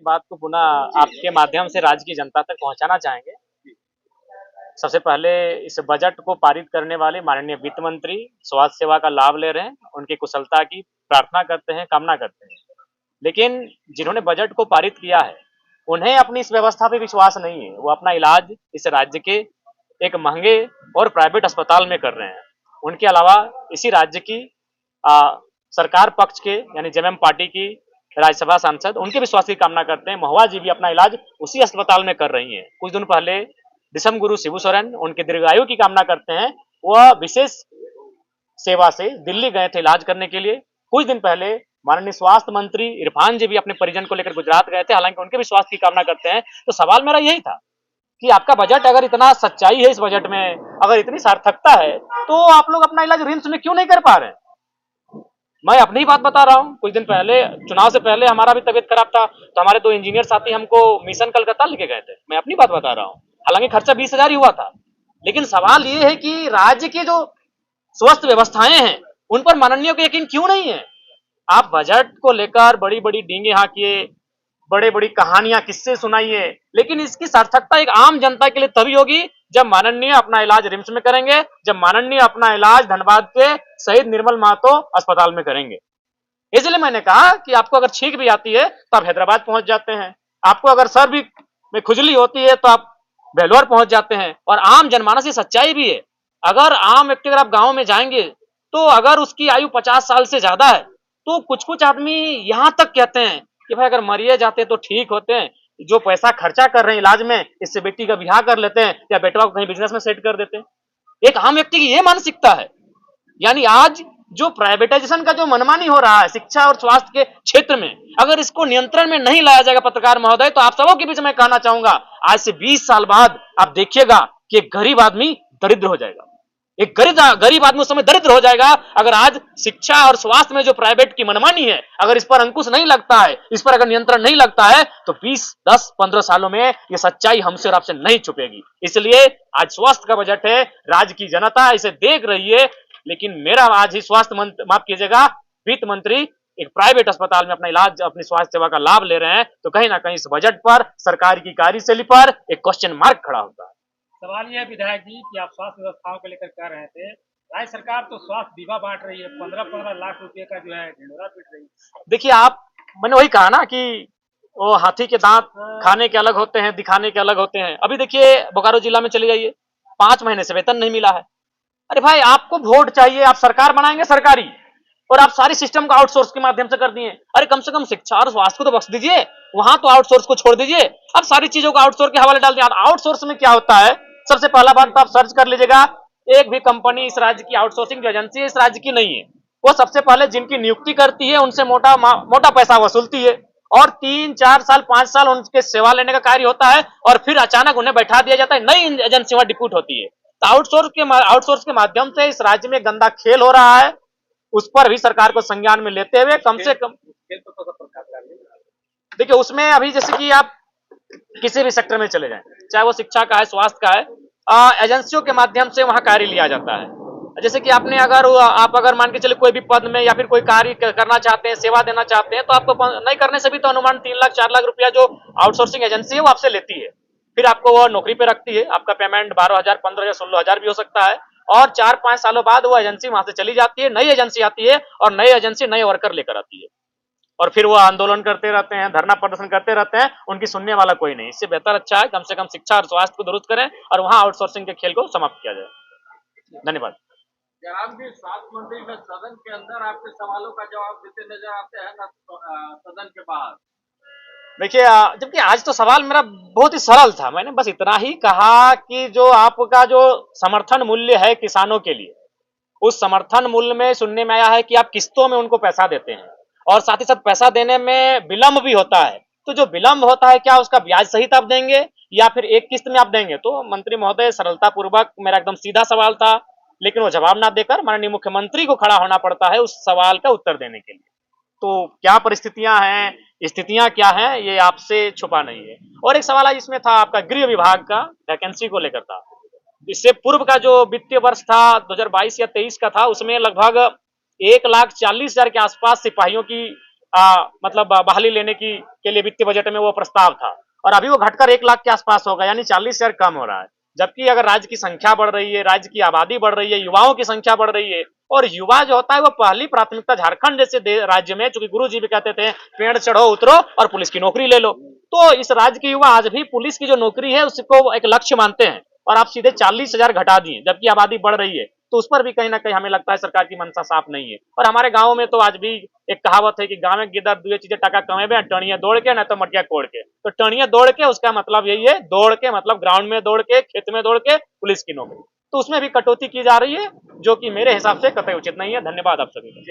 बात को पुनः आपके माध्यम से राज्य की जनता तक पहुंचाना चाहेंगे। सबसे पहले इस बजट को पारित करने वाले माननीय वित्त मंत्री स्वास्थ्य सेवा का लाभ ले रहे हैं, उनकी कुशलता की प्रार्थना करते हैं, कामना करते हैं। लेकिन जिन्होंने बजट को पारित किया है, उन्हें अपनी इस व्यवस्था पे विश्वास नहीं है। वो अपना इलाज इस राज्य के एक महंगे और प्राइवेट अस्पताल में कर रहे हैं। उनके अलावा इसी राज्य की सरकार पक्ष के यानी जेएमएम पार्टी की राज्यसभा सांसद उनके विश्वास की कामना करते हैं। महुआ जी भी अपना इलाज उसी अस्पताल में कर रही हैं। कुछ दिन पहले दिसम गुरु शिबू सोरेन उनके दीर्घायु की कामना करते हैं। वह विशेष सेवा से दिल्ली गए थे इलाज करने के लिए। कुछ दिन पहले माननीय स्वास्थ्य मंत्री इरफान जी भी अपने परिजन को लेकर गुजरात गए थे, हालांकि उनके भी स्वास्थ्य की कामना करते हैं। तो सवाल मेरा यही था कि आपका बजट अगर इतना सच्चाई है, इस बजट में अगर इतनी सार्थकता है, तो आप लोग अपना इलाज रिम्स में क्यों नहीं कर पा रहे हैं? मैं अपनी ही बात बता रहा हूँ। कुछ दिन पहले चुनाव से पहले हमारा भी तबीयत खराब था, तो हमारे 2 इंजीनियर साथी हमको मिशन कलकत्ता लेके गए थे। मैं अपनी बात बता रहा हूँ, हालांकि खर्चा 20,000 ही हुआ था। लेकिन सवाल ये है कि राज्य की जो स्वास्थ्य व्यवस्थाएं हैं उन पर माननीय को यकीन क्यों नहीं है? आप बजट को लेकर बड़ी बड़ी डींगे हाँकिए, बड़े बड़ी कहानियां किस्से सुनाइए, लेकिन इसकी सार्थकता एक आम जनता के लिए तभी होगी जब माननीय अपना इलाज रिम्स में करेंगे, जब माननीय अपना इलाज धनबाद के शहीद निर्मल महतो अस्पताल में करेंगे। इसलिए मैंने कहा कि आपको अगर छींक भी आती है तो आप हैदराबाद पहुंच जाते हैं, आपको अगर सर भी में खुजली होती है तो आप बेलोर पहुंच जाते हैं। और आम जनमानस की सच्चाई भी है, अगर आम व्यक्ति अगर आप गांव में जाएंगे तो अगर उसकी आयु 50 साल से ज्यादा है तो कुछ कुछ आदमी यहां तक कहते हैं कि भाई अगर मरिए जाते तो ठीक होते हैं, जो पैसा खर्चा कर रहे हैं इलाज में, इससे बेटी का ब्याह कर लेते हैं या बेटवा को कहीं बिजनेस में सेट कर देते हैं। एक आम व्यक्ति की यह मानसिकता है। यानी आज जो प्राइवेटाइजेशन का जो मनमानी हो रहा है शिक्षा और स्वास्थ्य के क्षेत्र में, अगर इसको नियंत्रण में नहीं लाया जाएगा पत्रकार महोदय, तो आप सबों के बीच में कहना चाहूंगा, आज से 20 साल बाद आप देखिएगा कि एक गरीब आदमी दरिद्र हो जाएगा। एक गरीब आदमी उस समय दरिद्र हो जाएगा अगर आज शिक्षा और स्वास्थ्य में जो प्राइवेट की मनमानी है, अगर इस पर अंकुश नहीं लगता है, इस पर अगर नियंत्रण नहीं लगता है, तो 20, 10, 15 सालों में ये सच्चाई हमसे और आपसे नहीं छुपेगी। इसलिए आज स्वास्थ्य का बजट है, राज्य की जनता इसे देख रही है। लेकिन मेरा आज ही स्वास्थ्य मंत्री, माफ कीजिएगा, वित्त मंत्री एक प्राइवेट अस्पताल में अपना इलाज, अपनी स्वास्थ्य सेवा का लाभ ले रहे हैं, तो कहीं ना कहीं इस बजट पर, सरकार की कार्यशैली पर एक क्वेश्चन मार्क खड़ा होता है। सवाल यह है विधायक जी कि आप स्वास्थ्य व्यवस्थाओं को लेकर कह रहे थे, राज्य सरकार तो स्वास्थ्य बीमा बांट रही है, 15-15 लाख रुपए का जो है ढिंडोरा पीट रही है। देखिए मैंने वही कहा ना कि वो हाथी के दांत खाने के अलग होते हैं, दिखाने के अलग होते हैं। अभी देखिए बोकारो जिला में चले जाइए, 5 महीने से वेतन नहीं मिला है। अरे भाई, आपको वोट चाहिए, आप सरकार बनाएंगे सरकारी, और आप सारी सिस्टम को आउटसोर्स के माध्यम से कर दिए। अरे कम से कम शिक्षा और स्वास्थ्य को तो बख्श दीजिए, वहां तो आउटसोर्स को छोड़ दीजिए। अब सारी चीजों को आउटसोर्स के हवाले डाल दिया। आउटसोर्स में क्या होता है? सबसे पहला बात तो आप सर्च कर लीजिएगा, एक भी कंपनी इस राज्य की आउटसोर्सिंग जो एजेंसी है इस राज्य की नहीं है। वो सबसे पहले जिनकी नियुक्ति करती है उनसे मोटा पैसा वसूलती है, और 3, 4 साल, 5 साल उनके सेवा लेने का कार्य होता है, और फिर अचानक उन्हें बैठा दिया जाता है, नई एजेंसी वहां डिप्यूट होती है। तो आउटसोर्स के माध्यम से इस राज्य में गंदा खेल हो रहा है, उस पर भी सरकार को संज्ञान में लेते हुए कम से कम देखिए, उसमें अभी जैसे कि आप किसी भी सेक्टर में चले जाएं, चाहे वो शिक्षा का है, स्वास्थ्य का है, एजेंसियों के माध्यम से वहां कार्य लिया जाता है। जैसे कि आप अगर मान के चले कोई भी पद में या फिर कोई कार्य करना चाहते हैं, सेवा देना चाहते हैं, तो आपको नहीं करने से भी तो अनुमान 3 लाख 4 लाख रुपया जो आउटसोर्सिंग एजेंसी है वो आपसे लेती है। फिर आपको वो नौकरी पे रखती है, आपका पेमेंट 12,000, 15,000, 16,000 भी हो सकता है, और 4-5 सालों बाद वो एजेंसी वहां से चली जाती है, नई एजेंसी आती है, और नई एजेंसी नए वर्कर लेकर आती है, और फिर वो आंदोलन करते रहते हैं, धरना प्रदर्शन करते रहते हैं, उनकी सुनने वाला कोई नहीं। इससे बेहतर अच्छा है कम से कम शिक्षा और स्वास्थ्य को दुरुस्त करें और वहां आउटसोर्सिंग के खेल को समाप्त किया जाए। धन्यवाद। आप भी स्वास्थ्य मंत्री में सदन के अंदर आपके सवालों का जवाब देते नजर आते हैं ना सदन के बाहर? देखिए, जबकि आज तो सवाल मेरा बहुत ही सरल था। मैंने बस इतना ही कहा कि जो आपका जो समर्थन मूल्य है किसानों के लिए, उस समर्थन मूल्य में सुनने में आया है कि आप किस्तों में उनको पैसा देते हैं, और साथ ही साथ पैसा देने में विलंब भी होता है। तो जो विलंब होता है, क्या उसका ब्याज सहित आप देंगे या फिर एक किस्त में आप देंगे? तो मंत्री महोदय, सरलता पूर्वक मेरा एकदम सीधा सवाल था, लेकिन वो जवाब ना देकर माननीय मुख्यमंत्री को खड़ा होना पड़ता है उस सवाल का उत्तर देने के लिए। तो क्या परिस्थितियां हैं, स्थितियां क्या हैं, ये आपसे छुपा नहीं है। और एक सवाल है इसमें था आपका गृह विभाग का वैकेंसी को लेकर था। इससे पूर्व का जो वित्तीय वर्ष था 2022 या 23 का था, उसमें लगभग 1,40,000 के आसपास सिपाहियों की मतलब बहाली लेने की के लिए वित्तीय बजट में वो प्रस्ताव था, और अभी वो घटकर 1 लाख के आसपास होगा, यानी 40,000 कम हो रहा है। जबकि अगर राज्य की संख्या बढ़ रही है, राज्य की आबादी बढ़ रही है, युवाओं की संख्या बढ़ रही है, और युवा जो होता है वो पहली प्राथमिकता झारखंड जैसे राज्य में, चूंकि गुरु जी भी कहते थे पेड़ चढ़ो उतरो और पुलिस की नौकरी ले लो, तो इस राज्य के युवा आज भी पुलिस की जो नौकरी है उसको एक लक्ष्य मानते हैं, और आप सीधे 40,000 घटा दिए जबकि आबादी बढ़ रही है, तो उस पर भी कहीं ना कहीं हमें लगता है सरकार की मंशा साफ नहीं है। और हमारे गाँव में तो आज भी एक कहावत है कि गाँव में गिदर दुए चीजें टका कमेबे, टणिया दौड़ के, ना तो मटिया कोड़ के। तो टणिया दौड़ के उसका मतलब यही है, दौड़ के मतलब ग्राउंड में दौड़ के, खेत में दौड़ के पुलिस की नौकरी, तो उसमें भी कटौती की जा रही है, जो कि मेरे हिसाब से कतई उचित नहीं है। धन्यवाद आप सभी का।